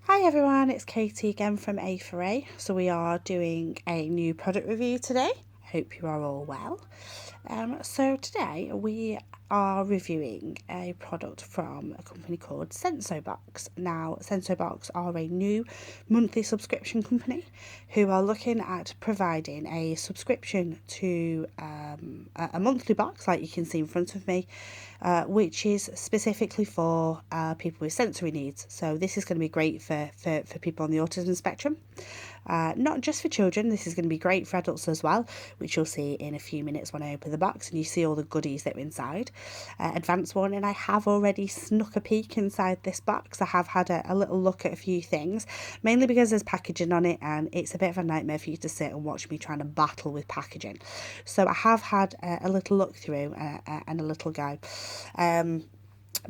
Hi everyone, it's Katie again from A4A. So we are doing a new product review today. I hope you are all well. So today we are reviewing a product from a company called SensoBox. Now, SensoBox are a new monthly subscription company who are looking at providing a subscription to a monthly box, like you can see in front of me, which is specifically for people with sensory needs. So this is going to be great for people on the autism spectrum. Not just for children, this is going to be great for adults as well, which you'll see in a few minutes when I open the box and you see all the goodies that are inside. Advance warning, I have already snuck a peek inside this box. I have had a little look at a few things, mainly because there's packaging on it and it's a bit of a nightmare for you to sit and watch me trying to battle with packaging. So I have had a little look through and a little go.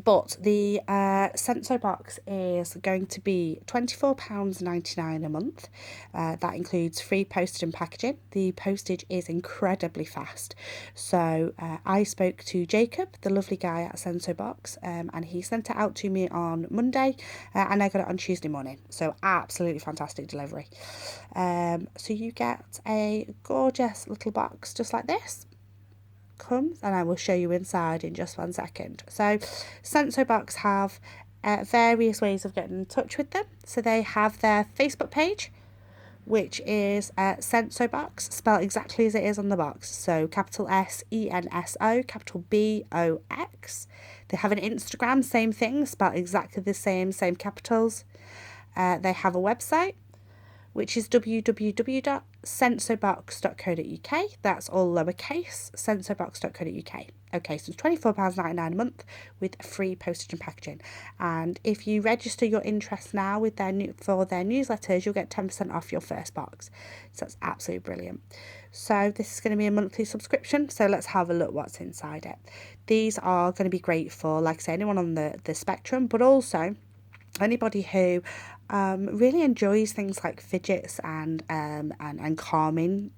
But the SensoBox is going to be £24.99 a month. That includes free postage and packaging. The postage is incredibly fast. So I spoke to Jacob, the lovely guy at SensoBox, and he sent it out to me on Monday, and I got it on Tuesday morning. So absolutely fantastic delivery. So you get a gorgeous little box just like this. Comes, and I will show you inside in just 1 second. So SensoBox have various ways of getting in touch with them. So they have their Facebook page, which is SensoBox, spelled exactly as it is on the box. So capital SENSO, capital BOX. They have an Instagram, same thing, spelled exactly the same capitals. They have a website, which is www.sensobox.co.uk. That's all lowercase, sensobox.co.uk. Okay, so it's £24.99 a month with free postage and packaging. And if you register your interest now with for their newsletters, you'll get 10% off your first box. So that's absolutely brilliant. So this is going to be a monthly subscription. So let's have a look what's inside it. These are going to be great for, like I say, anyone on the spectrum, but also anybody who really enjoys things like fidgets and calming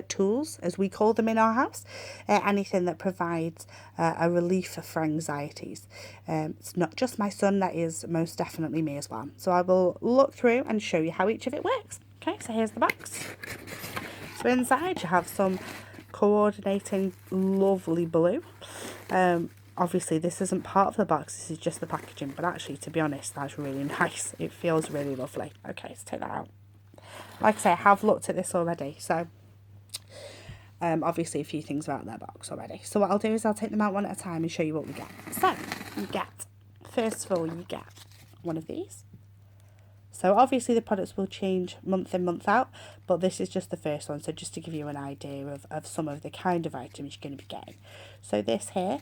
tools, as we call them in our house, anything that provides a relief for anxieties. It's not just my son, that is most definitely me as well. So I will look through and show you how each of it works. Okay, so here's the box. So inside you have some coordinating lovely blue. Obviously this isn't part of the box, this is just the packaging, but actually, to be honest, that's really nice. It feels really lovely. Okay, let's take that out. Like I say, I have looked at this already, so obviously a few things are out of their box already. So what I'll do is I'll take them out one at a time and show you what we get. So you get, first of all, you get one of these. So obviously the products will change month in, month out, but this is just the first one, so just to give you an idea of some of the kind of items you're going to be getting. So this here,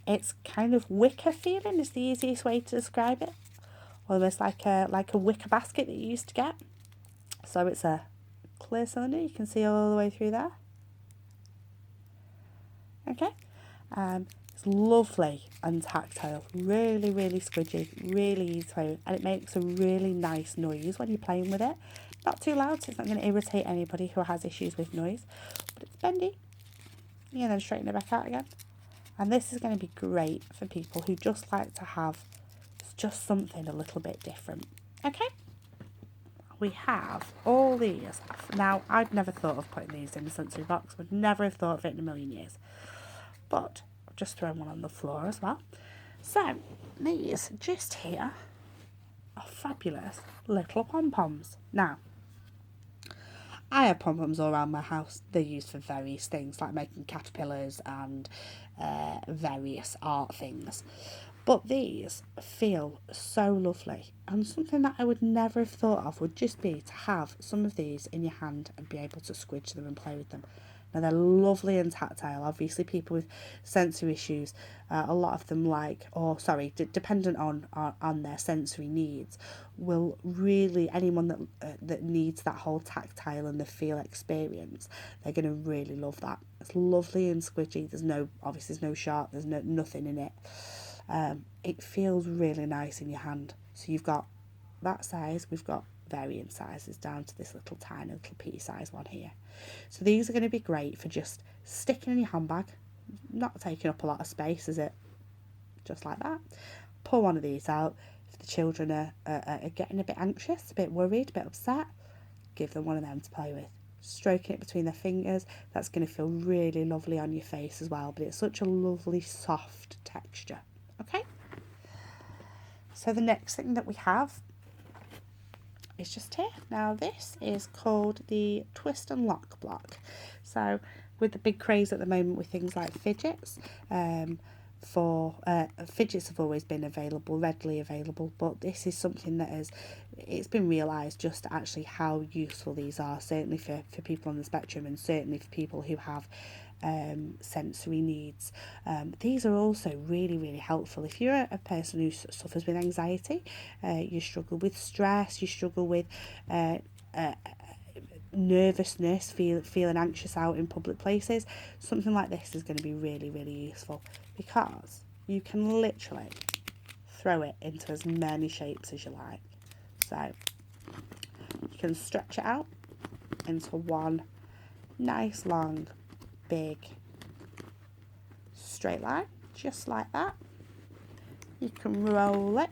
it's kind of wicker feeling is the easiest way to describe it. Almost like a wicker basket that you used to get. So it's a clear cylinder, you can see all the way through there. Okay. It's lovely and tactile, really, really squidgy, really easy to play with, and it makes a really nice noise when you're playing with it. Not too loud, so it's not going to irritate anybody who has issues with noise, but it's bendy. Yeah, then straighten it back out again. And this is going to be great for people who just like to have just something a little bit different. Okay, we have all these. Now, I'd never thought of putting these in the SensoBox, would never have thought of it in a million years. But I've just thrown one on the floor as well. So, these just here are fabulous little pom-poms. Now, I have pom-poms all around my house. They're used for various things, like making caterpillars and various art things. But these feel so lovely, and something that I would never have thought of would just be to have some of these in your hand and be able to squidge them and play with them. Now, they're lovely and tactile. Obviously, people with sensory issues, a lot of them dependent on their sensory needs, will really, anyone that needs that whole tactile and the feel experience, they're going to really love that. It's lovely and squidgy. There's no sharp, there's nothing in it. It feels really nice in your hand. So you've got that size, we've got varying sizes down to this little tiny little pea size one here. So these are going to be great for just sticking in your handbag, not taking up a lot of space, is it? Just like that. Pull one of these out, the children are getting a bit anxious, a bit worried, a bit upset, give them one of them to play with. Stroking it between their fingers, that's going to feel really lovely on your face as well, but it's such a lovely soft texture. Okay, so the next thing that we have is just here. Now this is called the twist and lock block. So with the big craze at the moment with things like fidgets, fidgets have always been readily available, but this is something that it's been realised just actually how useful these are, certainly for people on the spectrum, and certainly for people who have sensory needs. These are also really, really helpful if you're a person who suffers with anxiety, you struggle with stress, you struggle with nervousness, feeling anxious out in public places. Something like this is going to be really, really useful, because you can literally throw it into as many shapes as you like. So you can stretch it out into one nice long big straight line, just like that. You can roll it.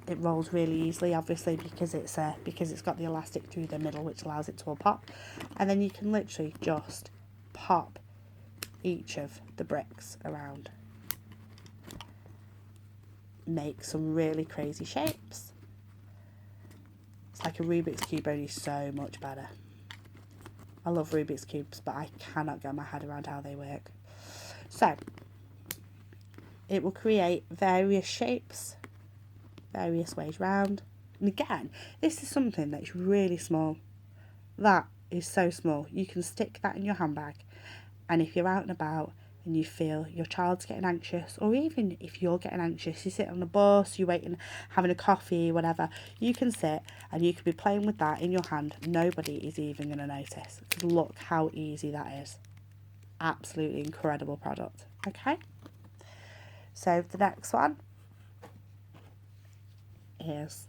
It rolls really easily, obviously, because it's got the elastic through the middle, which allows it to pop. And then you can literally just pop each of the bricks around. Make some really crazy shapes. It's like a Rubik's Cube, only so much better. I love Rubik's Cubes, but I cannot get my head around how they work. So, it will create various shapes, various ways round. And again, this is something that's really small. That is so small. You can stick that in your handbag, and if you're out and about and you feel your child's getting anxious, or even if you're getting anxious, you sit on the bus, you're waiting, having a coffee, whatever, you can sit and you could be playing with that in your hand. Nobody is even going to notice. Look how easy that is. Absolutely incredible product. Okay, so the next one is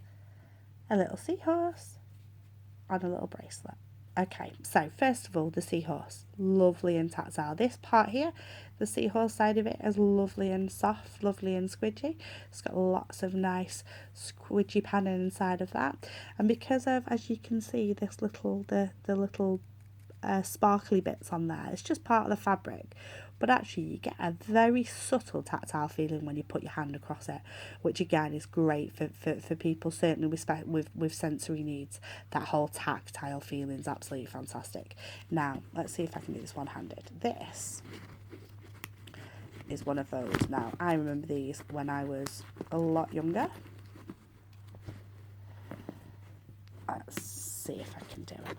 a little seahorse on a little bracelet. Okay, so first of all, the seahorse, lovely and tactile. This part here, the seahorse side of it, is lovely and soft, lovely and squidgy. It's got lots of nice squidgy pattern inside of that, and because of, as you can see, this little the little sparkly bits on there, it's just part of the fabric, but actually you get a very subtle tactile feeling when you put your hand across it, which again is great for people certainly with sensory needs. That whole tactile feeling is absolutely fantastic. Now let's see if I can do this one-handed. This is one of those. Now I remember these when I was a lot younger. Let's see if I can do it.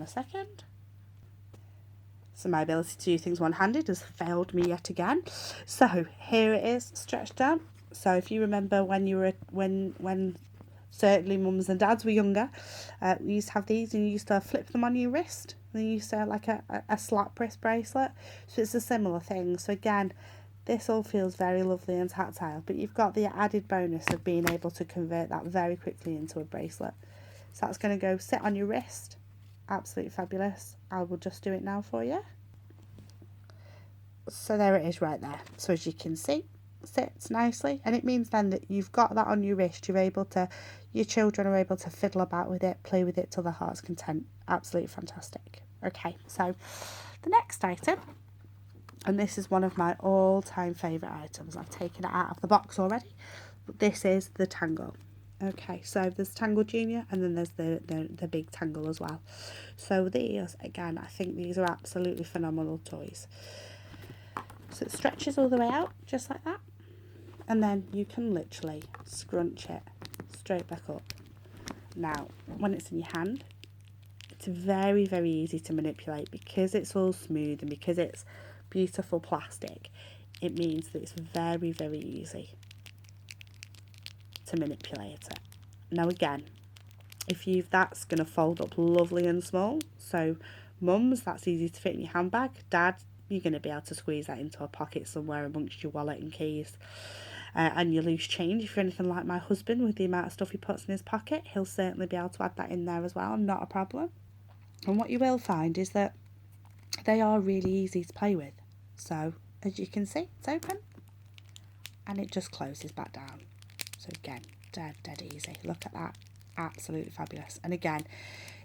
A second. So my ability to do things one-handed has failed me yet again. So here it is, stretched down. So if you remember when you were when certainly mums and dads were younger, we used to have these, and you used to flip them on your wrist, and you used to have like a slap wrist bracelet. So it's a similar thing. So again, this all feels very lovely and tactile, but you've got the added bonus of being able to convert that very quickly into a bracelet. So that's going to go sit on your wrist. Absolutely fabulous. I will just do it now for you. So there it is right there. So as you can see, sits nicely, and it means then that you've got that on your wrist. Your children are able to fiddle about with it, play with it till their heart's content. Absolutely fantastic. Okay, so the next item, and this is one of my all-time favourite items. I've taken it out of the box already, but this is the Tangle. Okay, so there's Tangle Junior, and then there's the big Tangle as well. So these, again, I think these are absolutely phenomenal toys. So it stretches all the way out, just like that. And then you can literally scrunch it straight back up. Now, when it's in your hand, it's very, very easy to manipulate, because it's all smooth and because it's beautiful plastic. It means that it's very, very easy to manipulate it. Now again, that's going to fold up lovely and small. So mums, that's easy to fit in your handbag. Dad, you're going to be able to squeeze that into a pocket somewhere amongst your wallet and keys. And your loose change, if you're anything like my husband with the amount of stuff he puts in his pocket, he'll certainly be able to add that in there as well, not a problem. And what you will find is that they are really easy to play with. So as you can see, it's open and it just closes back down. So again, dead easy. Look at that. Absolutely fabulous. And again,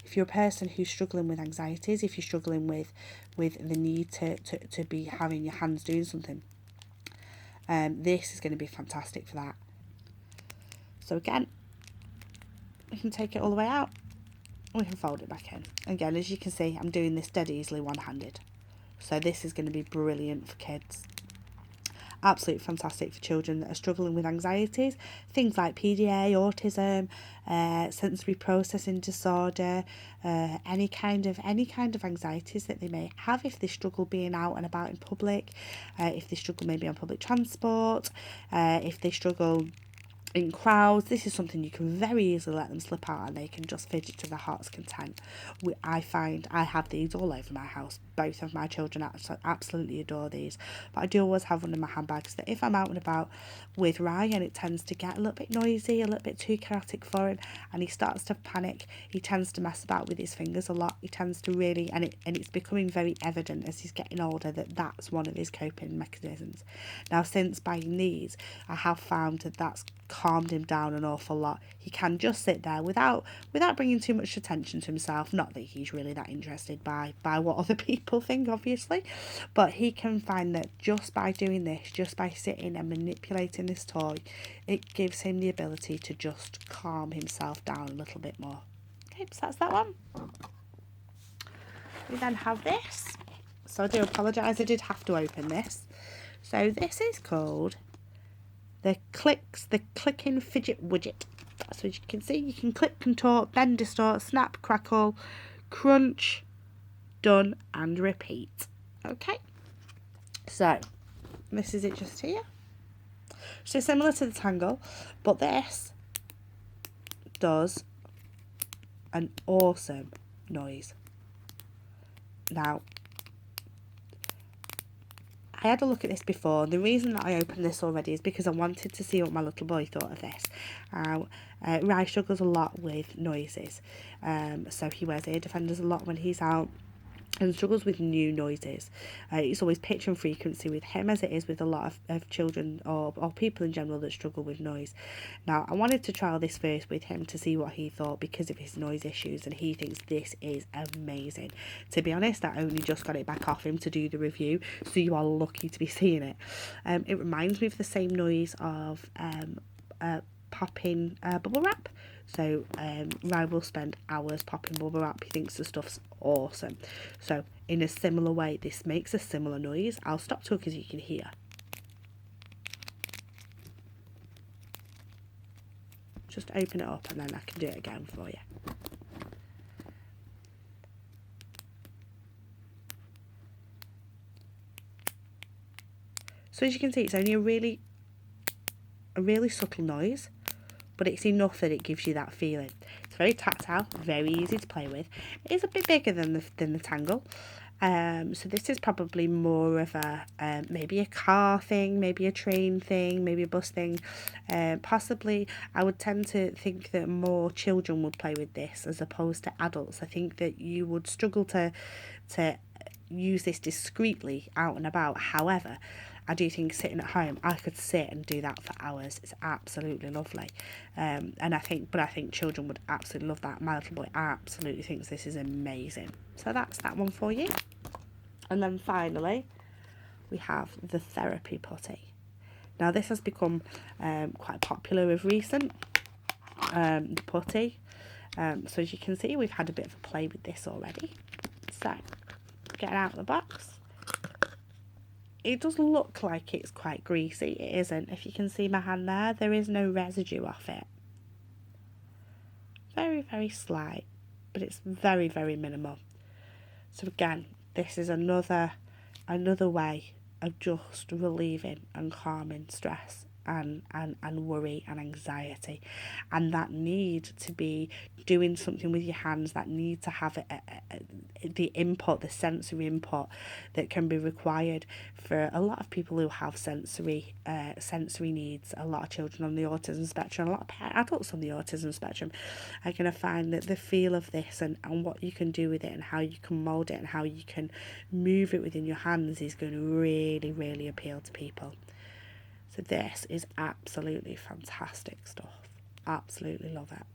if you're a person who's struggling with anxieties, if you're struggling with the need to be having your hands doing something, this is going to be fantastic for that. So again, we can take it all the way out. We can fold it back in. Again, as you can see, I'm doing this dead easily one-handed. So this is going to be brilliant for kids. Absolutely fantastic for children that are struggling with anxieties, things like PDA, autism, sensory processing disorder, any kind of anxieties that they may have if they struggle being out and about in public, if they struggle maybe on public transport, if they struggle in crowds. This is something you can very easily let them slip out and they can just fidget to their heart's content. I find I have these all over my house. Both of my children absolutely adore these, but I do always have one in my handbags that if I'm out and about with Ryan, it tends to get a little bit noisy, a little bit too chaotic for him, and he starts to panic. He tends to mess about with his fingers a lot. He tends to really, and it's becoming very evident as he's getting older that that's one of his coping mechanisms. Now, since buying these, I have found that that's calmed him down an awful lot. He can just sit there without bringing too much attention to himself. Not that he's really that interested by what other people think, obviously, but he can find that just by doing this, just by sitting and manipulating this toy, it gives him the ability to just calm himself down a little bit more. Okay, so that's that one. We then have this. So I do apologise, I did have to open this. So this is called the clicking fidget widget. So as you can see, you can click, contort, bend, distort, snap, crackle, crunch, done and repeat. Okay, so this is it just here. So similar to the Tangle, but this does an awesome noise. Now, I had a look at this before. The reason that I opened this already is because I wanted to see what my little boy thought of this. Rai struggles a lot with noises, so he wears ear defenders a lot when he's out and struggles with new noises. It's always pitch and frequency with him, as it is with a lot of children or people in general that struggle with noise. Now, I wanted to trial this first with him to see what he thought because of his noise issues, and he thinks this is amazing. To be honest, I only just got it back off him to do the review, so you are lucky to be seeing it. It reminds me of the same noise of popping bubble wrap. So Rai will spend hours popping bubble wrap. He thinks the stuff's awesome. So in a similar way, this makes a similar noise. I'll stop talking so you can hear. Just open it up and then I can do it again for you. So as you can see, it's only a really subtle noise, but it's enough that it gives you that feeling. It's very tactile, very easy to play with. It is a bit bigger than the Tangle. So this is probably more of a maybe a car thing, maybe a train thing, maybe a bus thing. Possibly, I would tend to think that more children would play with this as opposed to adults. I think that you would struggle to use this discreetly out and about. However, I do think sitting at home, I could sit and do that for hours. It's absolutely lovely. And I think children would absolutely love that. My little boy absolutely thinks this is amazing. So that's that one for you. And then finally, we have the therapy potty. Now this has become quite popular of recent, the potty. So as you can see, we've had a bit of a play with this already. So, get it out of the box. It does look like it's quite greasy. It isn't. If you can see my hand there is no residue off it. Very, very slight, but it's very, very minimal. So again, this is another way of just relieving and calming stress and worry and anxiety, and that need to be doing something with your hands, that need to have the input, the sensory input that can be required for a lot of people who have sensory needs. A lot of children on the autism spectrum, a lot of adults on the autism spectrum are going to find that the feel of this and what you can do with it and how you can mould it and how you can move it within your hands is going to really, really appeal to people. So this is absolutely fantastic stuff. Absolutely love it.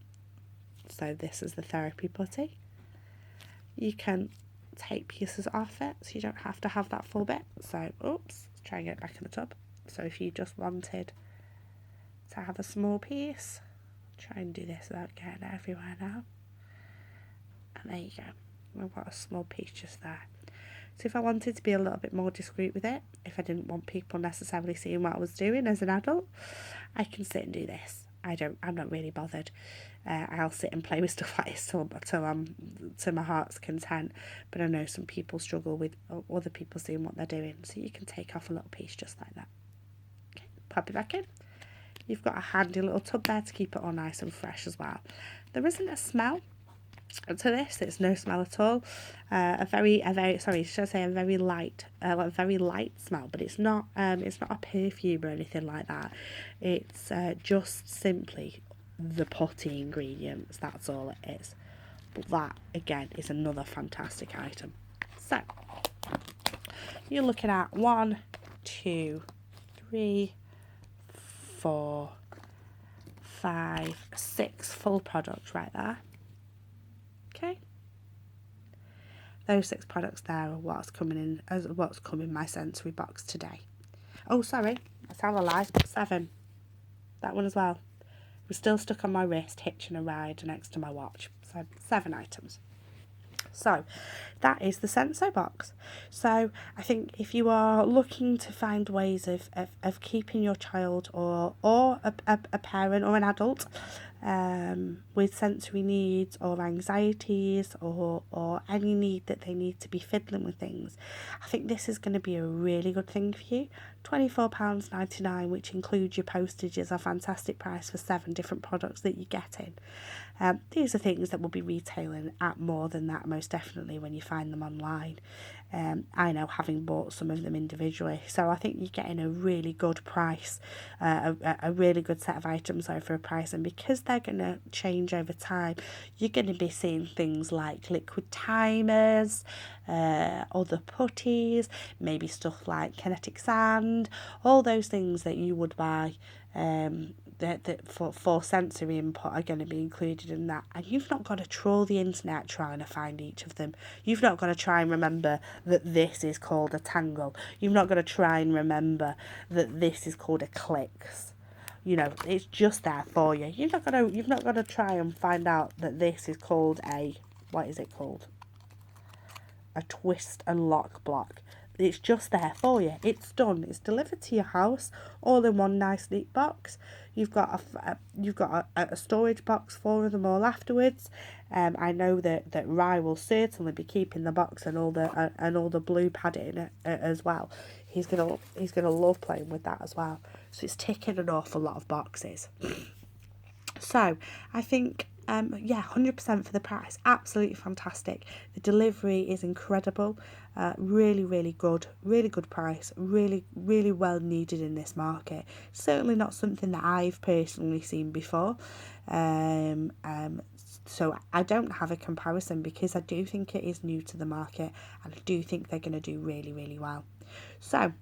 So this is the therapy putty. You can take pieces off it, so you don't have to have that full bit. So, oops, let's try and get it back in the tub. So if you just wanted to have a small piece, try and do this without getting it everywhere now. And there you go. We've got a small piece just there. So if I wanted to be a little bit more discreet with it, if I didn't want people necessarily seeing what I was doing as an adult, I can sit and do this. I'm not really bothered. I'll sit and play with stuff like this till I'm to my heart's content. But I know some people struggle with other people seeing what they're doing. So you can take off a little piece just like that. Okay, pop it back in. You've got a handy little tub there to keep it all nice and fresh as well. There isn't a smell to this. It's no smell at all. A very light smell, but it's not a perfume or anything like that. It's just simply the potty ingredients. That's all it is. But that again is another fantastic item. So you're looking at 1, 2, 3, 4, 5, 6 full products right there. Okay, those 6 products there are what's come in my sensory box today. Oh, sorry, I tell a lie. 7. That one as well. We're still stuck on my wrist, hitching a ride next to my watch. So 7 items. So that is the SensoBox. So I think if you are looking to find ways of keeping your child or a parent or an adult with sensory needs or anxieties or any need that they need to be fiddling with things, I think this is going to be a really good thing for you. £24.99, which includes your postage, is a fantastic price for 7 different products that you're getting. These are things that will be retailing at more than that, most definitely, when you find them online. I know, having bought some of them individually. So I think you're getting a really good price, a really good set of items for a price. And because they're going to change over time, you're going to be seeing things like liquid timers, other putties, maybe stuff like kinetic sand, all those things that you would buy that for sensory input are going to be included in that. And you've not got to trawl the internet trying to find each of them. You've not got to try and remember that this is called a tangle. You've not got to try and remember that this is called a clicks. You know, it's just there for you. You've not got to try and find out that this is called what is it called? A twist and lock block. It's just there for you. It's done. It's delivered to your house, all in one nice neat box. You've got a storage box for them all afterwards. I know that Rye will certainly be keeping the box and all the blue padding as well. He's gonna love playing with that as well. So it's ticking an awful lot of boxes. So I think 100% for the price. Absolutely fantastic. The delivery is incredible. Really, really good price. Really, really well needed in this market. Certainly not something that I've personally seen before. So I don't have a comparison because I do think it is new to the market and I do think they're going to do really, really well. So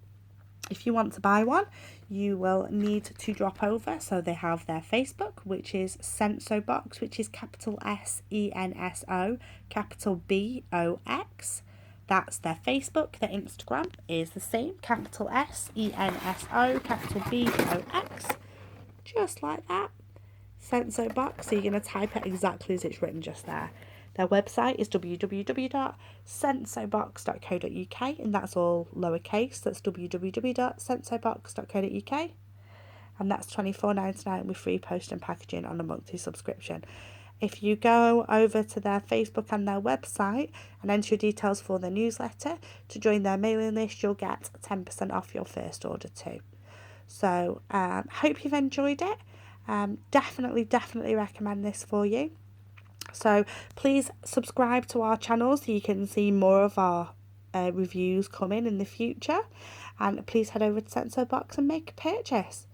if you want to buy one, you will need to drop over. So they have their Facebook, which is SensoBox, which is capital SENSO, capital BOX. That's their Facebook. Their Instagram is the same, capital SENSO, capital BOX. Just like that. SensoBox. So you're going to type it exactly as it's written just there. Their website is www.sensobox.co.uk, and that's all lowercase. That's www.sensobox.co.uk, and that's £24.99 with free post and packaging on a monthly subscription. If you go over to their Facebook and their website and enter your details for their newsletter to join their mailing list, you'll get 10% off your first order too. So hope you've enjoyed it. Definitely recommend this for you. So please subscribe to our channel so you can see more of our reviews coming in the future, and please head over to SensoBox and make a purchase.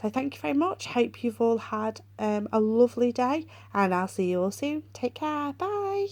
So thank you very much. Hope you've all had a lovely day, and I'll see you all soon. Take care. Bye.